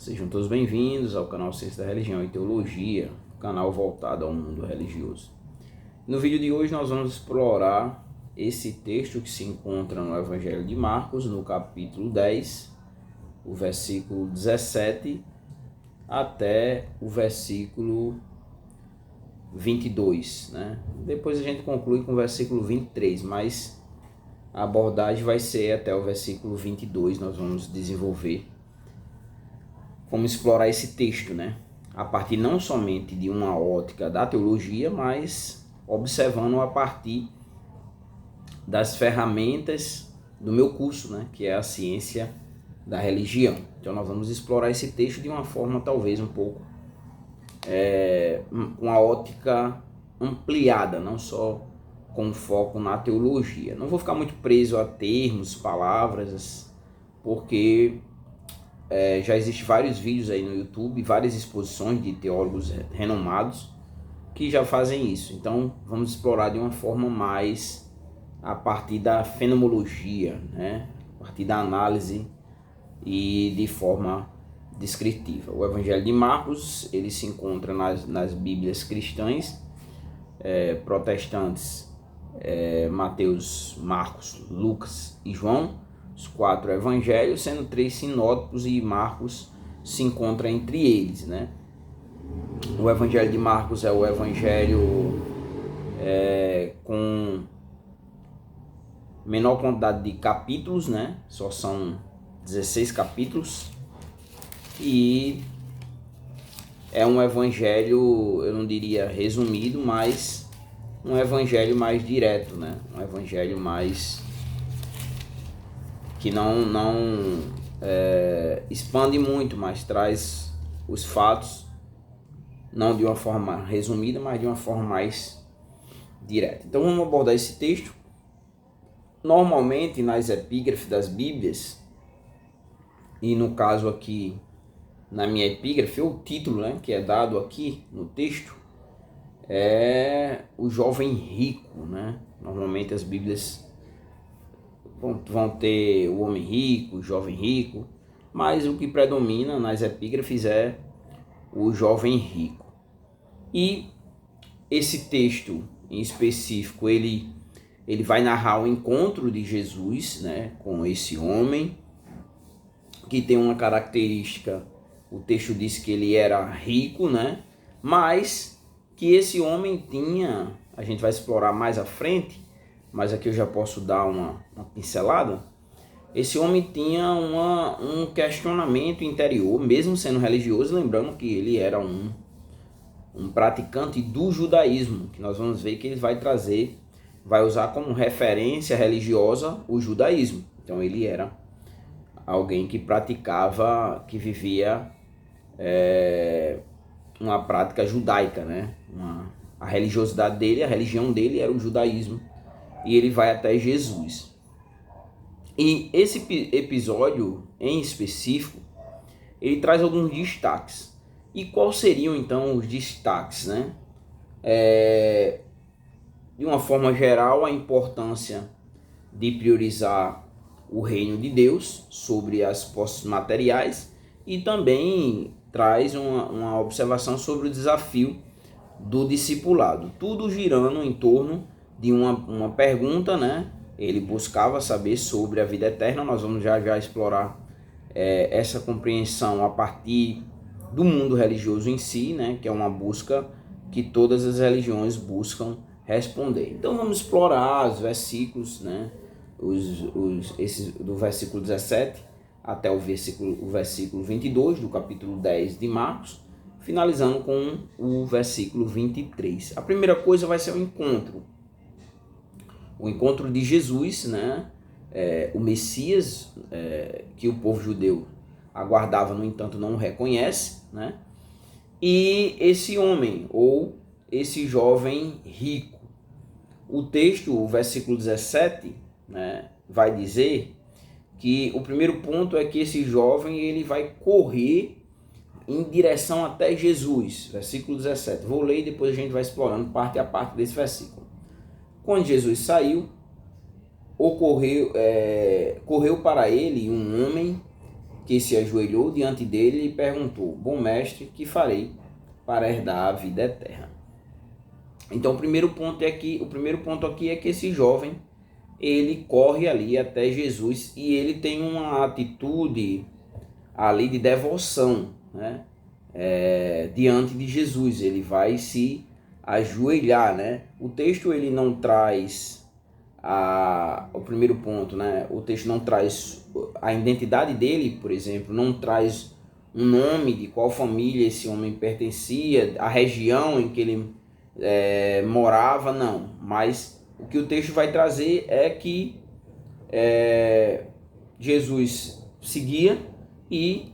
Sejam todos bem-vindos ao canal Ciência da Religião e Teologia, canal voltado ao mundo religioso. No vídeo de hoje nós vamos explorar esse texto que se encontra no Evangelho de Marcos, no capítulo 10, o versículo 17 até o versículo 22, né? Depois a gente conclui com o versículo 23, mas a abordagem vai ser até o versículo 22, nós vamos desenvolver. Vamos explorar esse texto, né? A partir não somente de uma ótica da teologia, mas observando a partir das ferramentas do meu curso, né? Que é a ciência da religião. Então nós vamos explorar esse texto de uma forma talvez um pouco uma ótica ampliada, não só com foco na teologia. Não vou ficar muito preso a termos, palavras, porque já existem vários vídeos aí no YouTube, várias exposições de teólogos renomados que já fazem isso. Então vamos explorar de uma forma mais a partir da fenomenologia, né? A partir da análise e de forma descritiva. O Evangelho de Marcos ele se encontra nas Bíblias cristãs, protestantes, Mateus, Marcos, Lucas e João, os 4 evangelhos, sendo 3 sinóticos, e Marcos se encontra entre eles, né? O Evangelho de Marcos é o evangelho com menor quantidade de capítulos, né? Só são 16 capítulos, e é um evangelho, eu não diria resumido, mas um evangelho mais direto, né? Um evangelho mais que não expande muito, mas traz os fatos não de uma forma resumida, mas de uma forma mais direta. Então vamos abordar esse texto. Normalmente nas epígrafes das Bíblias, e no caso aqui na minha epígrafe, o título, né, que é dado aqui no texto é o jovem rico, né? Normalmente as Bíblias vão ter o homem rico, o jovem rico, mas o que predomina nas epígrafes é o jovem rico. E esse texto em específico, ele vai narrar o encontro de Jesus, né, com esse homem, que tem uma característica, o texto diz que ele era rico, né, mas que esse homem tinha, a gente vai explorar mais à frente, mas aqui eu já posso dar uma pincelada. Esse homem tinha um questionamento interior, mesmo sendo religioso, lembrando que ele era um praticante do judaísmo, que nós vamos ver que ele vai usar como referência religiosa o judaísmo. Então ele era alguém que praticava, que vivia uma prática judaica, né? A religiosidade dele, a religião dele era o judaísmo, e ele vai até Jesus. E esse episódio em específico, ele traz alguns destaques. E quais seriam então os destaques, né? De uma forma geral, a importância de priorizar o reino de Deus sobre as posses materiais, e também traz uma observação sobre o desafio do discipulado. Tudo girando em torno de uma pergunta, né? Ele buscava saber sobre a vida eterna. Nós vamos já explorar essa compreensão a partir do mundo religioso em si, né? Que é uma busca que todas as religiões buscam responder. Então vamos explorar os versículos, né? Esses do versículo 17 até o versículo 22 do capítulo 10 de Marcos, finalizando com o versículo 23. A primeira coisa vai ser o encontro de Jesus, né? O Messias, que o povo judeu aguardava, no entanto não o reconhece, né? E esse homem, ou esse jovem rico. O texto, o versículo 17, né, vai dizer que o primeiro ponto é que esse jovem ele vai correr em direção até Jesus. Versículo 17. Vou ler e depois a gente vai explorando parte a parte desse versículo. Quando Jesus saiu, correu para ele um homem que se ajoelhou diante dele e perguntou: Bom mestre, que farei para herdar a vida eterna? Então o primeiro ponto aqui é que esse jovem, ele corre ali até Jesus e ele tem uma atitude ali de devoção, né? Diante de Jesus. Ele vai se ajoelhar, né? O texto ele não traz o primeiro ponto, né? O texto não traz a identidade dele, por exemplo, não traz um nome de qual família esse homem pertencia, a região em que ele morava, não. Mas o que o texto vai trazer é que Jesus seguia, e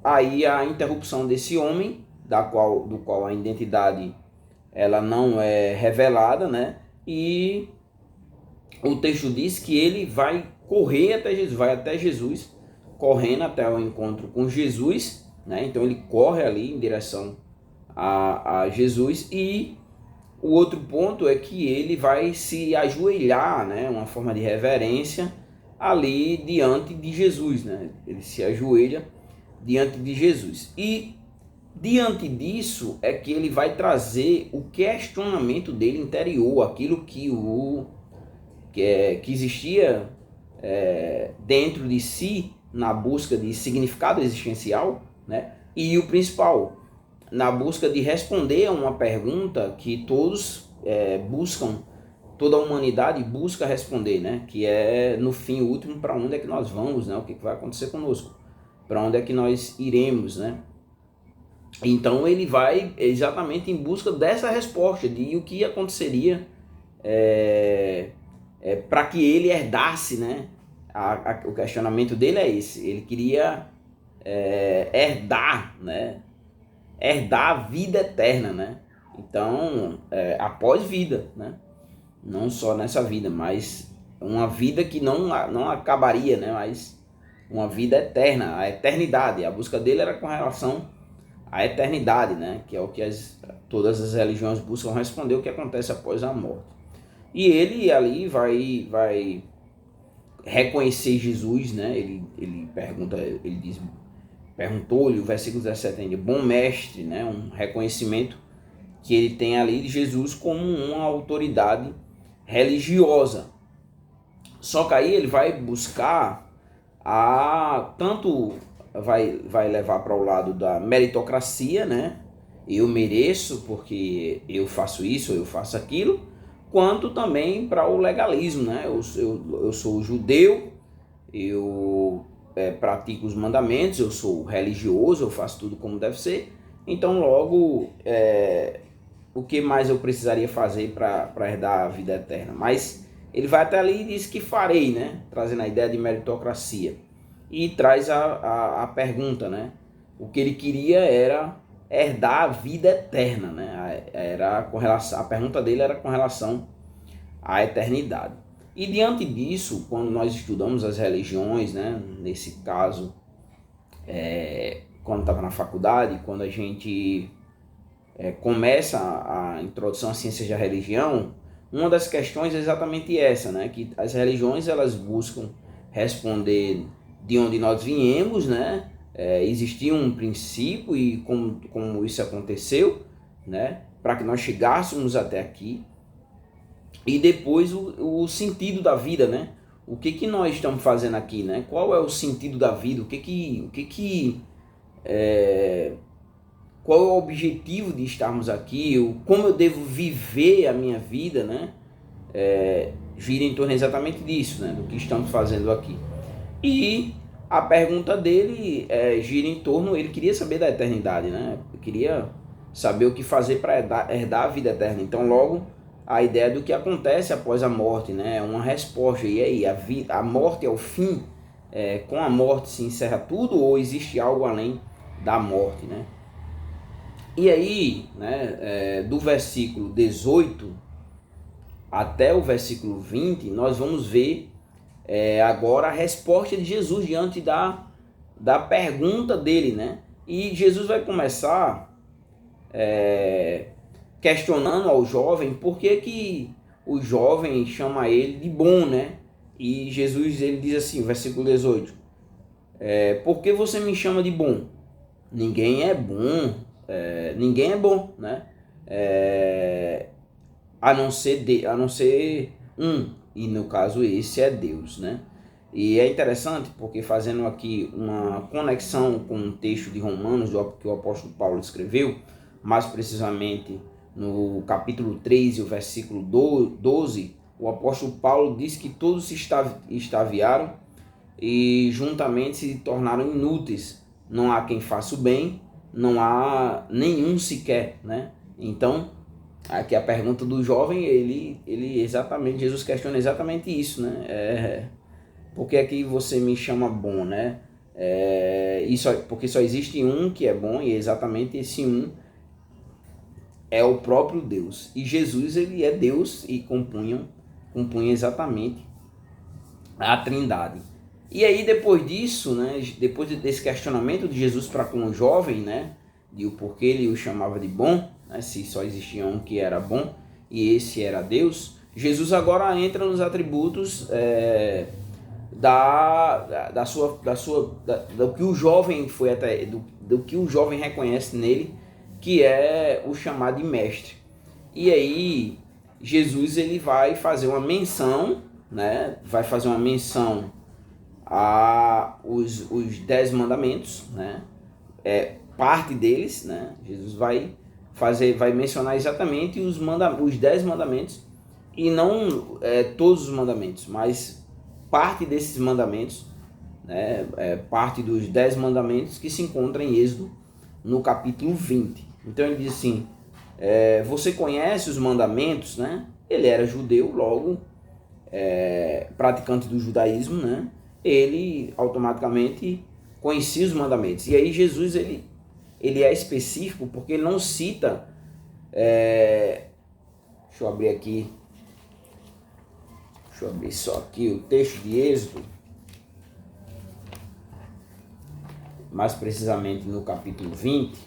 aí a interrupção desse homem, do qual a identidade ela não é revelada, né? E o texto diz que ele vai correr até Jesus, vai até Jesus, correndo até o encontro com Jesus, né? Então ele corre ali em direção a Jesus. E o outro ponto é que ele vai se ajoelhar, né? Uma forma de reverência ali diante de Jesus, né? Ele se ajoelha diante de Jesus. E diante disso é que ele vai trazer o questionamento dele interior, aquilo que existia dentro de si, na busca de significado existencial, né? E o principal, na busca de responder a uma pergunta que todos buscam, toda a humanidade busca responder, né? Que é, no fim último, para onde é que nós vamos, né? O que vai acontecer conosco? Para onde é que nós iremos, né? Então ele vai exatamente em busca dessa resposta, de o que aconteceria para que ele herdasse, né? O questionamento dele é esse. Ele queria herdar, né? Herdar a vida eterna, né? Então, após vida, né? Não só nessa vida, mas uma vida que não acabaria, né? Mas uma vida eterna, a eternidade. A busca dele era com relação à eternidade, né? Que é o que todas as religiões buscam responder, o que acontece após a morte. E ele ali vai reconhecer Jesus, né? Ele perguntou-lhe, o versículo 17 ainda, bom mestre, né? Um reconhecimento que ele tem ali de Jesus como uma autoridade religiosa. Só que aí ele vai buscar tanto vai levar para o lado da meritocracia, né? Eu mereço porque eu faço isso, eu faço aquilo, quanto também para o legalismo, né? Eu sou judeu, eu pratico os mandamentos, eu sou religioso, eu faço tudo como deve ser, então logo o que mais eu precisaria fazer para herdar a vida eterna? Mas ele vai até ali e diz que farei, né? Trazendo a ideia de meritocracia. E traz a pergunta, né? O que ele queria era herdar a vida eterna, né? A pergunta dele era com relação à eternidade. E diante disso, quando nós estudamos as religiões, né? Nesse caso, quando estava na faculdade, quando a gente começa a introdução à ciência da religião, uma das questões é exatamente essa, né? Que as religiões elas buscam responder de onde nós viemos, né? Existia um princípio e como isso aconteceu, né? Para que nós chegássemos até aqui. E depois o sentido da vida, né? O que nós estamos fazendo aqui, né? Qual é o sentido da vida? Qual é o objetivo de estarmos aqui? Como eu devo viver a minha vida, né? Gira em torno exatamente disso, né? Do que estamos fazendo aqui. E a pergunta dele gira em torno, ele queria saber da eternidade, né? Ele queria saber o que fazer para herdar a vida eterna. Então, logo, a ideia do que acontece após a morte, né? É uma resposta. E aí, a morte é o fim? Com a morte se encerra tudo ou existe algo além da morte, né? E aí, né, do versículo 18 até o versículo 20, nós vamos ver agora a resposta de Jesus diante da pergunta dele, né? E Jesus vai começar questionando ao jovem por que o jovem chama ele de bom, né? E Jesus ele diz assim, versículo 18, Por que você me chama de bom? Ninguém é bom, ninguém é bom, né? A não ser um, e no caso esse é Deus, né? E é interessante porque, fazendo aqui uma conexão com um texto de Romanos que o apóstolo Paulo escreveu, mais precisamente no capítulo 3 e o versículo 12, o apóstolo Paulo diz que todos se extraviaram e juntamente se tornaram inúteis. Não há quem faça o bem, não há nenhum sequer, né? Então, aqui a pergunta do jovem, Jesus questiona exatamente isso, né? Por que é que você me chama bom, né? Porque só existe um que é bom, e exatamente esse um é o próprio Deus. E Jesus, ele é Deus e compunha exatamente a Trindade. E aí, depois disso, né, depois desse questionamento de Jesus para com o jovem, né, de o porquê ele o chamava de bom, né, se só existia um que era bom e esse era Deus, Jesus agora entra nos atributos do que o jovem foi até do que o jovem reconhece nele, que é o chamado de mestre. E aí Jesus ele vai fazer uma menção, né? Vai fazer uma menção a os 10 mandamentos, né? Parte deles, né? Jesus vai mencionar exatamente os 10 mandamentos, e não todos os mandamentos, mas parte desses mandamentos, né? Parte dos 10 mandamentos que se encontra em Êxodo, no capítulo 20. Então ele diz assim: você conhece os mandamentos, né? Ele era judeu, logo praticante do judaísmo, né? Ele automaticamente conhecia os mandamentos. E aí Jesus ele é específico porque ele não cita. Deixa eu abrir aqui. Deixa eu abrir só aqui o texto de Êxodo, mais precisamente no capítulo 20.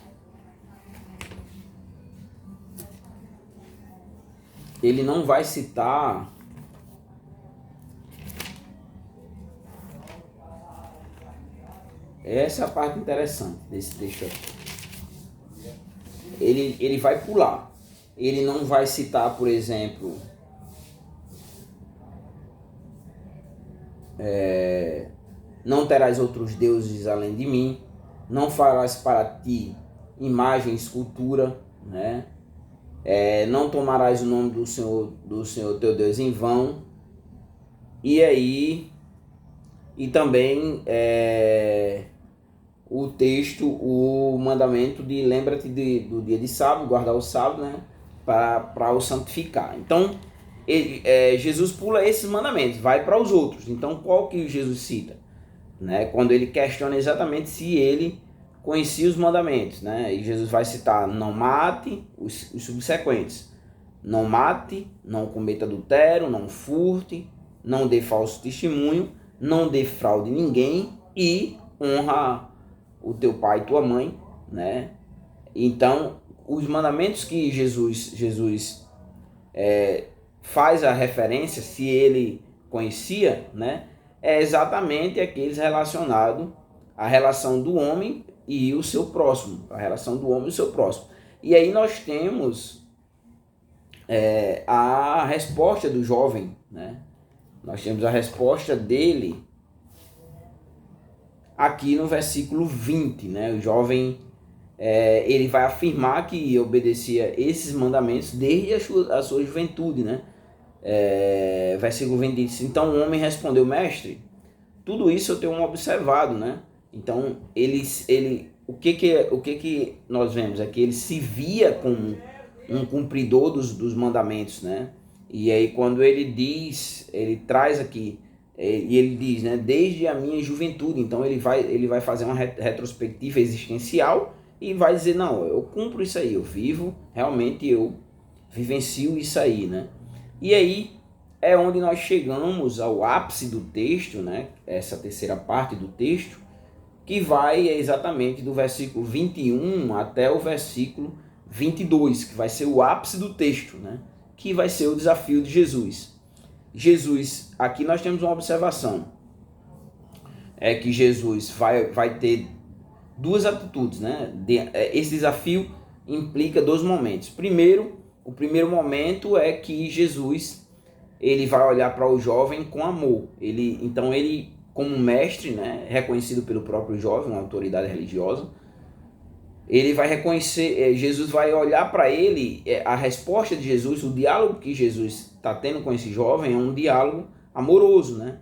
Ele não vai citar essa é a parte interessante desse texto aqui. Ele vai pular. Ele não vai citar, por exemplo, não terás outros deuses além de mim, não farás para ti imagem, escultura, né? Não tomarás o nome do Senhor teu Deus em vão. E aí, e também o texto, o mandamento de lembra-te do dia de sábado, guardar o sábado, né? Para o santificar. Então, Jesus pula esses mandamentos, vai para os outros. Então, qual que Jesus cita? Né? Quando ele questiona exatamente se ele conhecia os mandamentos, né? E Jesus vai citar: não mate, os subsequentes: não mate, não cometa adultério, não furte, não dê falso testemunho, não defraude ninguém e honra o teu pai e tua mãe, né? Então, os mandamentos que Jesus faz a referência, se ele conhecia, né? É exatamente aqueles relacionados à relação do homem e o seu próximo, a relação do homem e o seu próximo. E aí nós temos a resposta do jovem, né? Nós temos a resposta dele aqui no versículo 20, né? O jovem, ele vai afirmar que obedecia esses mandamentos desde a sua juventude, né? Versículo 20 diz: então o homem respondeu: mestre, tudo isso eu tenho observado, né? Então o que nós vemos é que ele se via como um cumpridor dos mandamentos, né? E aí quando ele traz aqui, e ele diz, né, desde a minha juventude. Então ele vai fazer uma retrospectiva existencial e vai dizer: não, eu cumpro isso aí, eu vivo, realmente eu vivencio isso aí, né? E aí é onde nós chegamos ao ápice do texto, né? Essa terceira parte do texto, que vai exatamente do versículo 21 até o versículo 22, que vai ser o ápice do texto, né? Que vai ser o desafio de Jesus. Aqui nós temos uma observação. é que Jesus vai ter duas atitudes, né? Esse desafio implica dois momentos. Primeiro, o primeiro momento é que Jesus ele vai olhar para o jovem com amor. Então ele, como mestre, né, reconhecido pelo próprio jovem, uma autoridade religiosa, ele vai reconhecer, Jesus vai olhar para ele, a resposta de Jesus, o diálogo que Jesus está tendo com esse jovem é um diálogo amoroso, né?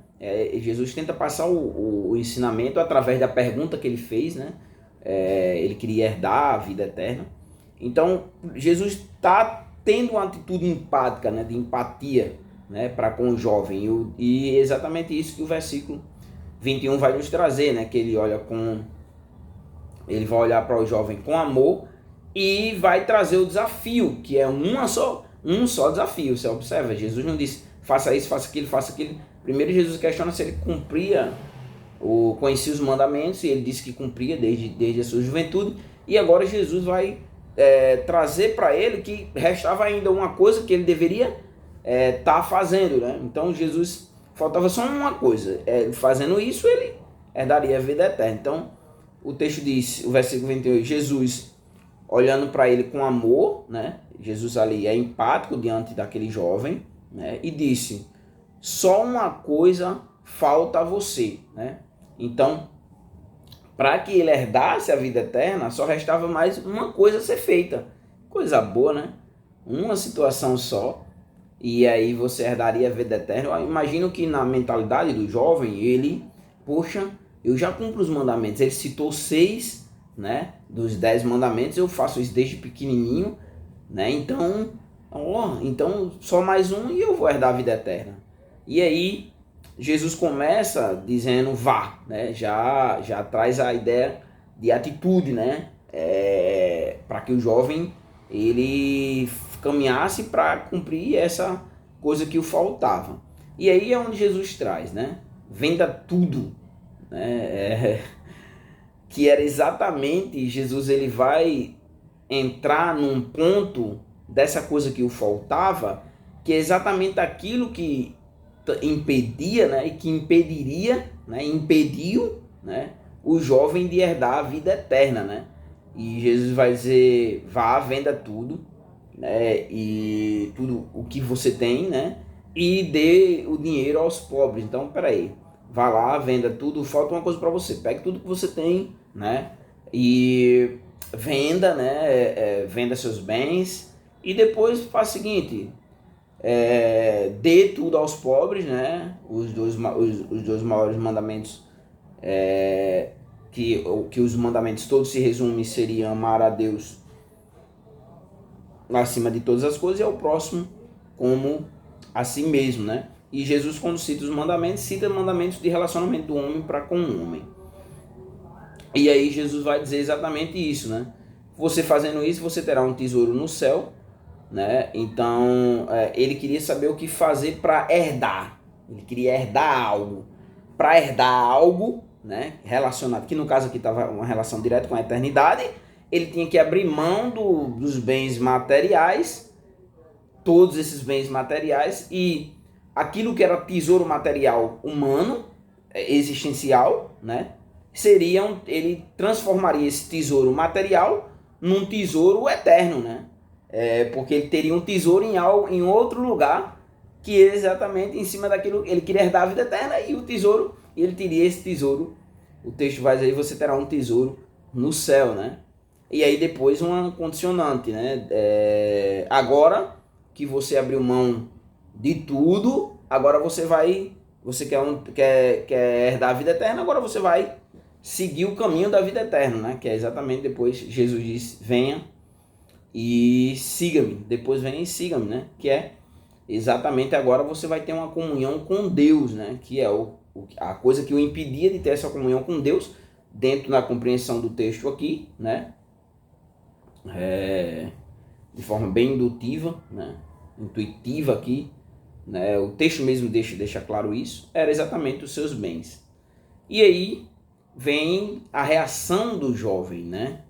Jesus tenta passar o ensinamento através da pergunta que ele fez, né? Ele queria herdar a vida eterna. Então, Jesus está tendo uma atitude empática, né? De empatia, né? Para com o jovem. E é exatamente isso que o versículo 21 vai nos trazer, né? Que ele vai olhar para o jovem com amor e vai trazer o desafio, que é um só desafio. Você observa, Jesus não disse faça isso, faça aquilo, faça aquilo. Primeiro Jesus questiona se ele conhecia os mandamentos, e ele disse que cumpria desde a sua juventude. E agora Jesus vai trazer para ele que restava ainda uma coisa que ele deveria estar fazendo, né? Então Jesus, faltava só uma coisa, fazendo isso ele herdaria a vida eterna. Então o texto diz, o versículo 28, Jesus olhando para ele com amor, né? Jesus ali é empático diante daquele jovem, né? E disse, só uma coisa falta a você, né? Então, para que ele herdasse a vida eterna, só restava mais uma coisa a ser feita. Coisa boa, né? Uma situação só, e aí você herdaria a vida eterna. Eu imagino que na mentalidade do jovem, ele, poxa, eu já cumpro os mandamentos. Ele citou 6, né, dos 10 mandamentos. Eu faço isso desde pequenininho, né? Então só mais um e eu vou herdar a vida eterna. E aí Jesus começa dizendo vá, né? Já traz a ideia de atitude, né? Para que o jovem ele caminhasse para cumprir essa coisa que o faltava. E aí é onde Jesus traz, né? Venda tudo, né? Que era exatamente, Jesus ele vai entrar num ponto dessa coisa que o faltava, que é exatamente aquilo que impedia, né, e que impediria, né, impediu, né, o jovem de herdar a vida eterna, né? E Jesus vai dizer, vá, venda tudo, né, e tudo o que você tem, né, e dê o dinheiro aos pobres. Então, peraí, vá lá, venda tudo, falta uma coisa para você, pegue tudo que você tem, né, e venda, né, venda seus bens, e depois faz o seguinte, dê tudo aos pobres, né, os dois maiores mandamentos, que os mandamentos todos se resumem, seria amar a Deus acima de todas as coisas e ao próximo como a si mesmo, né? E Jesus, quando cita os mandamentos, cita mandamentos de relacionamento do homem para com o homem. E aí Jesus vai dizer exatamente isso, né? Você fazendo isso, você terá um tesouro no céu, né? Então, ele queria saber o que fazer para herdar. Ele queria herdar algo. Para herdar algo, né, relacionado, que no caso aqui estava uma relação direta com a eternidade, ele tinha que abrir mão dos bens materiais, todos esses bens materiais, e aquilo que era tesouro material humano, existencial, né, ele transformaria esse tesouro material num tesouro eterno, né? Porque ele teria um tesouro em outro lugar, que é exatamente em cima daquilo, ele queria herdar a vida eterna, e o tesouro, ele teria esse tesouro, o texto vai dizer, você terá um tesouro no céu, né? E aí depois uma condicionante, né? Agora que você abriu mão de tudo, agora você quer herdar a vida eterna, agora você vai seguir o caminho da vida eterna, né? Que é exatamente depois Jesus diz, venha e siga-me, depois venha e siga-me, né? Que é exatamente agora você vai ter uma comunhão com Deus, né? Que é a coisa que o impedia de ter essa comunhão com Deus, dentro da compreensão do texto aqui, né? De forma bem indutiva, né? Intuitiva aqui, né? O texto mesmo deixa claro isso, era exatamente os seus bens. E aí vem a reação do jovem, né?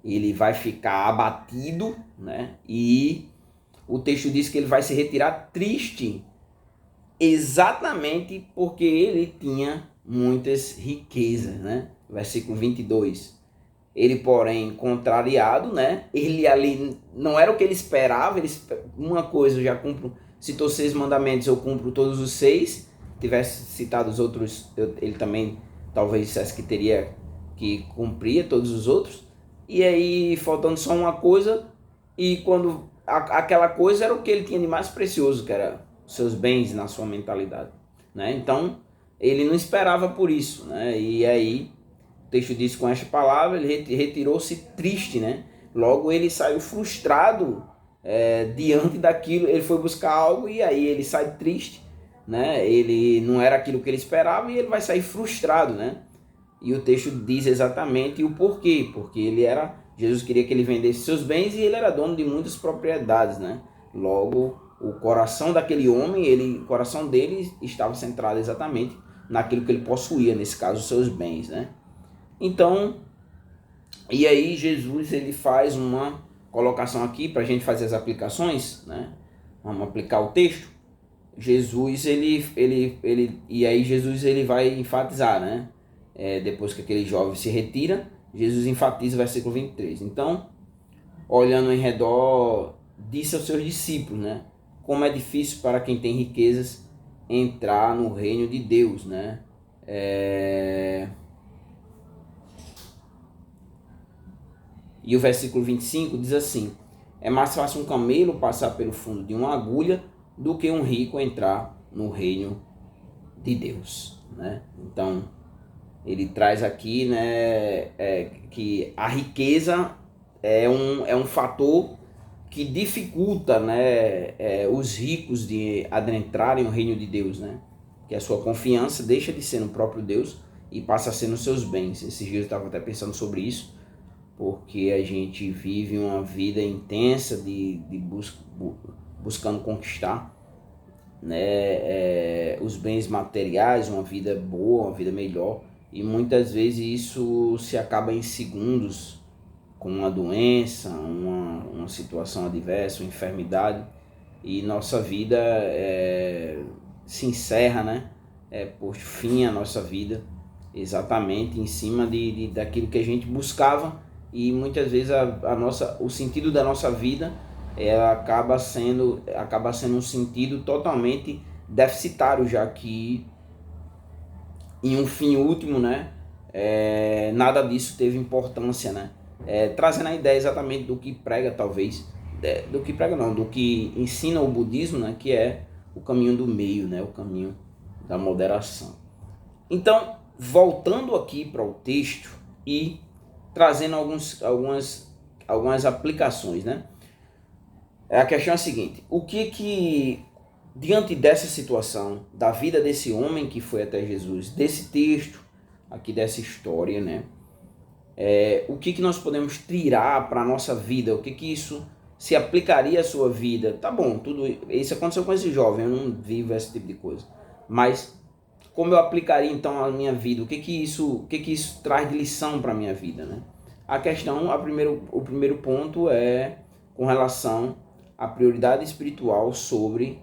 Ele vai ficar abatido, né? E o texto diz que ele vai se retirar triste, exatamente porque ele tinha muitas riquezas, né? Versículo 22. Ele, porém, contrariado, né? Ele ali não era o que ele esperava. Uma coisa, eu já cumpro, citou 6 mandamentos, eu cumpro todos os 6. Tivesse citado os outros, ele também talvez dissesse que teria que cumprir todos os outros. E aí, faltando só uma coisa, e quando aquela coisa era o que ele tinha de mais precioso, que era os seus bens na sua mentalidade, né? Então, ele não esperava por isso, né? E aí, o texto diz com esta palavra, ele retirou-se triste, né? Logo, ele saiu frustrado diante daquilo. Ele foi buscar algo e aí ele sai triste, né? Ele não era aquilo que ele esperava e ele vai sair frustrado, né? E o texto diz exatamente o porquê. Porque Jesus queria que ele vendesse seus bens e ele era dono de muitas propriedades, né? Logo, o coração daquele homem, o coração dele estava centrado exatamente naquilo que ele possuía, nesse caso, os seus bens, né? Então, e aí Jesus ele faz uma colocação aqui para a gente fazer as aplicações, né? Vamos aplicar o texto. Jesus e aí Jesus ele vai enfatizar, né? Depois que aquele jovem se retira, Jesus enfatiza o versículo 23. Então, olhando em redor, disse aos seus discípulos, né? Como é difícil para quem tem riquezas entrar no reino de Deus, né? E o versículo 25 diz assim: é mais fácil um camelo passar pelo fundo de uma agulha do que um rico entrar no reino de Deus, né? Então, ele traz aqui, né, que a riqueza é um fator que dificulta, né, os ricos de adentrarem o reino de Deus, né? Que a sua confiança deixa de ser no próprio Deus e passa a ser nos seus bens. Esses dias eu estava até pensando sobre isso, porque a gente vive uma vida intensa de buscando conquistar, né, os bens materiais, uma vida boa, uma vida melhor, e muitas vezes isso se acaba em segundos com uma doença, uma situação adversa, uma enfermidade, e nossa vida se encerra, né? Posto fim à nossa vida exatamente em cima daquilo que a gente buscava, e muitas vezes o sentido da nossa vida acaba sendo um sentido totalmente deficitário, já que em um fim último, né, nada disso teve importância, né? Trazendo a ideia exatamente do que prega, talvez, do que ensina o budismo, né, que é o caminho do meio, né, o caminho da moderação. Então, voltando aqui para o texto e trazendo algumas aplicações, né? A questão é a seguinte: diante dessa situação, da vida desse homem que foi até Jesus, desse texto aqui, dessa história, né? O que nós podemos tirar para a nossa vida? O que isso se aplicaria à sua vida? Tá bom, tudo isso aconteceu com esse jovem, eu não vivo esse tipo de coisa, mas como eu aplicaria então a minha vida? O que isso traz de lição para a minha vida, né? A questão, o primeiro ponto é com relação à prioridade espiritual sobre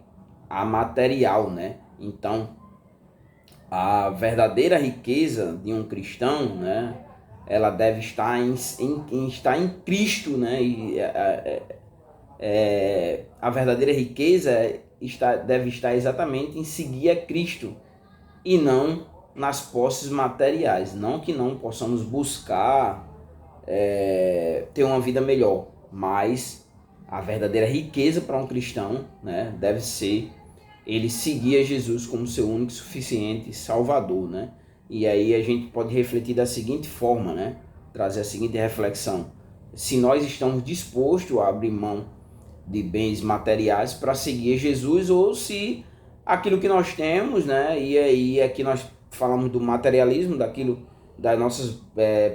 a material, né? Então, a verdadeira riqueza de um cristão, né, ela deve estar estar em Cristo, né? E a verdadeira riqueza deve estar exatamente em seguir a Cristo e não nas posses materiais. Não que não possamos buscar ter uma vida melhor, mas a verdadeira riqueza para um cristão, né, deve ser ele seguir a Jesus como seu único e suficiente Salvador, né? E aí a gente pode refletir da seguinte forma, né? Trazer a seguinte reflexão: se nós estamos dispostos a abrir mão de bens materiais para seguir Jesus, ou se aquilo que nós temos, né? E aí aqui nós falamos do materialismo, das nossas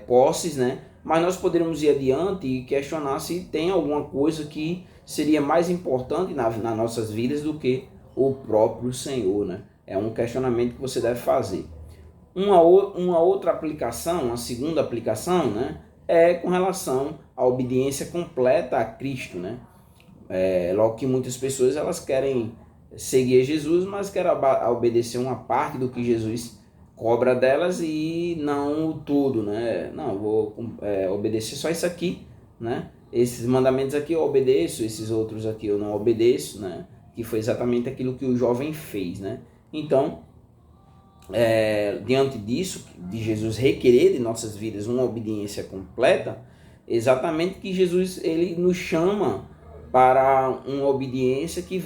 posses, né? Mas nós poderíamos ir adiante e questionar se tem alguma coisa que seria mais importante nas nossas vidas do que o próprio Senhor, né? É um questionamento que você deve fazer. Uma outra aplicação, uma segunda aplicação, né, é com relação à obediência completa a Cristo, né? Logo que muitas pessoas elas querem seguir Jesus, mas querem obedecer uma parte do que Jesus cobra delas e não o tudo, né? Não, vou obedecer só isso aqui, né? Esses mandamentos aqui eu obedeço, esses outros aqui eu não obedeço, né? Que foi exatamente aquilo que o jovem fez, né? Então, diante disso, de Jesus requerer de nossas vidas uma obediência completa, exatamente que Jesus ele nos chama para uma obediência que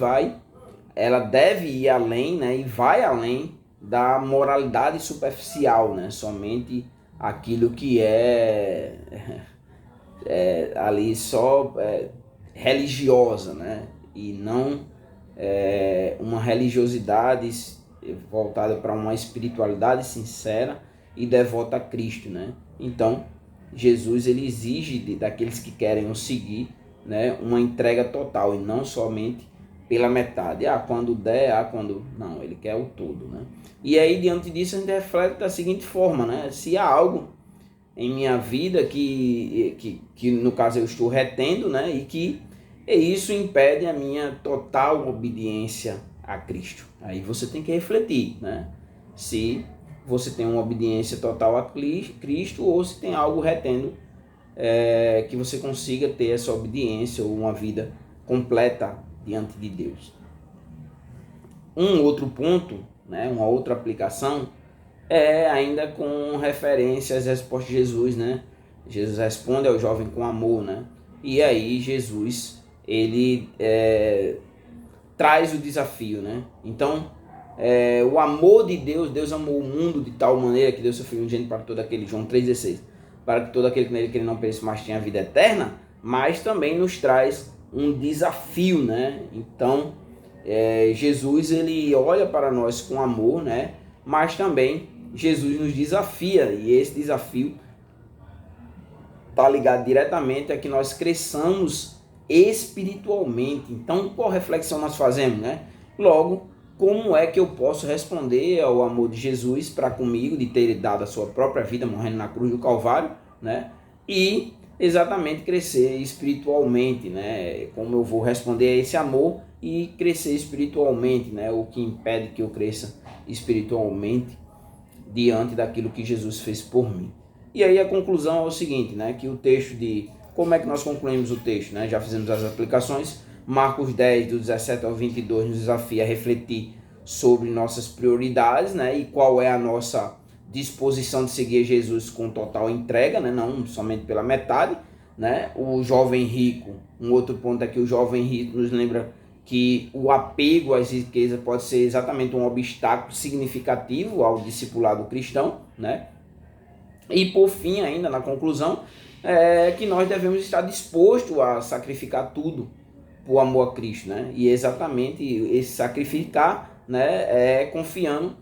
ela deve ir além, né? E vai além da moralidade superficial, né? Somente aquilo que ali só religiosa, né? E não uma religiosidade voltada para uma espiritualidade sincera e devota a Cristo, né? Então, Jesus ele exige daqueles que querem o seguir, né, uma entrega total e não somente pela metade. Quando der, quando... Não, ele quer o todo, né? E aí, diante disso, a gente reflete da seguinte forma, né? Se há algo em minha vida que no caso eu estou retendo, né? E que isso impede a minha total obediência a Cristo. Aí você tem que refletir, né? Se você tem uma obediência total a Cristo ou se tem algo retendo que você consiga ter essa obediência ou uma vida completa diante de Deus. Um outro ponto, né? Uma outra aplicação ainda com referência às respostas de Jesus, né? Jesus responde ao jovem com amor, né? E aí Jesus, ele traz o desafio, né? Então, o amor de Deus, Deus amou o mundo de tal maneira que deu seu Filho unigênito para todo aquele, João 3,16, para que todo aquele que nele que ele não pereça, mas tenha a vida eterna, mas também nos traz um desafio, né? Então, Jesus, ele olha para nós com amor, né? Mas também Jesus nos desafia, e esse desafio está ligado diretamente a que nós cresçamos espiritualmente. Então, qual reflexão nós fazemos, né? Logo, como é que eu posso responder ao amor de Jesus para comigo, de ter dado a sua própria vida morrendo na cruz do Calvário, né? E exatamente crescer espiritualmente, né? Como eu vou responder a esse amor e crescer espiritualmente, né? O que impede que eu cresça espiritualmente diante daquilo que Jesus fez por mim. E aí a conclusão é o seguinte, né? Que o texto como é que nós concluímos o texto, né? Já fizemos as aplicações. Marcos 10, do 17 ao 22, nos desafia a refletir sobre nossas prioridades, né? E qual é a nossa disposição de seguir Jesus com total entrega, né? Não somente pela metade, né? O jovem rico, um outro ponto é que o jovem rico nos lembra que o apego às riquezas pode ser exatamente um obstáculo significativo ao discipulado cristão, né? E por fim, ainda na conclusão, que nós devemos estar dispostos a sacrificar tudo por amor a Cristo, né? E exatamente esse sacrificar, né, confiando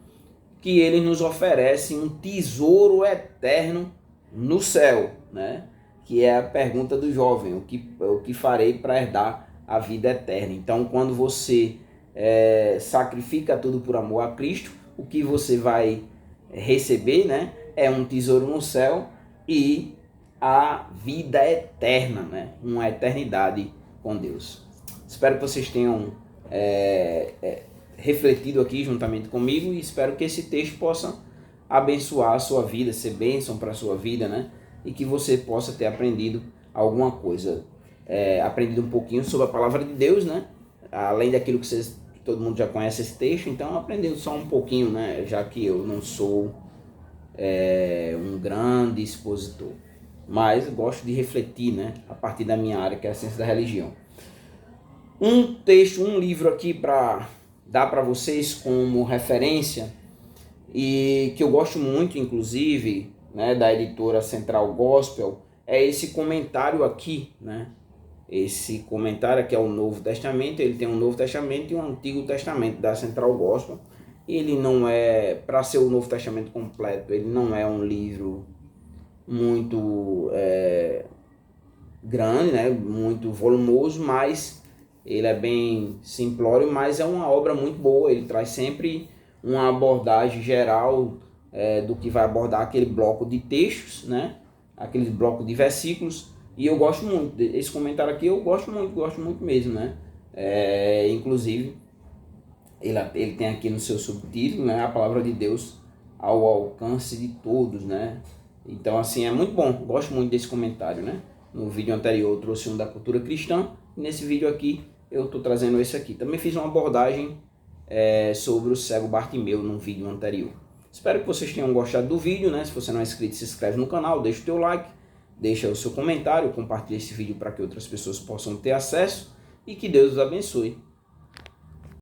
que ele nos oferece um tesouro eterno no céu, né? Que é a pergunta do jovem, o que farei para herdar a vida eterna. Então, quando você sacrifica tudo por amor a Cristo, o que você vai receber, né, é um tesouro no céu e a vida eterna, né? Uma eternidade com Deus. Espero que vocês tenham refletido aqui juntamente comigo e espero que esse texto possa abençoar a sua vida, ser bênção para a sua vida, né? E que você possa ter aprendido alguma coisa, aprendido um pouquinho sobre a palavra de Deus, né? Além daquilo que todo mundo já conhece esse texto, então aprendendo só um pouquinho, né? Já que eu não sou um grande expositor, mas gosto de refletir, né? A partir da minha área, que é a ciência da religião. Um texto, um livro aqui para dar para vocês como referência e que eu gosto muito, inclusive, né, da editora Central Gospel, é esse comentário aqui, né? Esse comentário aqui é o Novo Testamento, ele tem um Novo Testamento e um Antigo Testamento da Central Gospel. Ele não é, para ser o Novo Testamento completo, ele não é um livro muito grande, né? Muito volumoso, mas ele é bem simplório, mas é uma obra muito boa. Ele traz sempre uma abordagem geral do que vai abordar aquele bloco de textos, né? Aquele bloco de versículos. E eu gosto muito desse comentário aqui, eu gosto muito mesmo, né? Inclusive, ele tem aqui no seu subtítulo, né? A palavra de Deus ao alcance de todos, né? Então, assim, é muito bom, gosto muito desse comentário, né? No vídeo anterior eu trouxe um da cultura cristã, e nesse vídeo aqui eu estou trazendo esse aqui. Também fiz uma abordagem sobre o cego Bartimeu num vídeo anterior. Espero que vocês tenham gostado do vídeo, né? Se você não é inscrito, se inscreve no canal, deixa o teu like, deixa o seu comentário, compartilha esse vídeo para que outras pessoas possam ter acesso e que Deus os abençoe.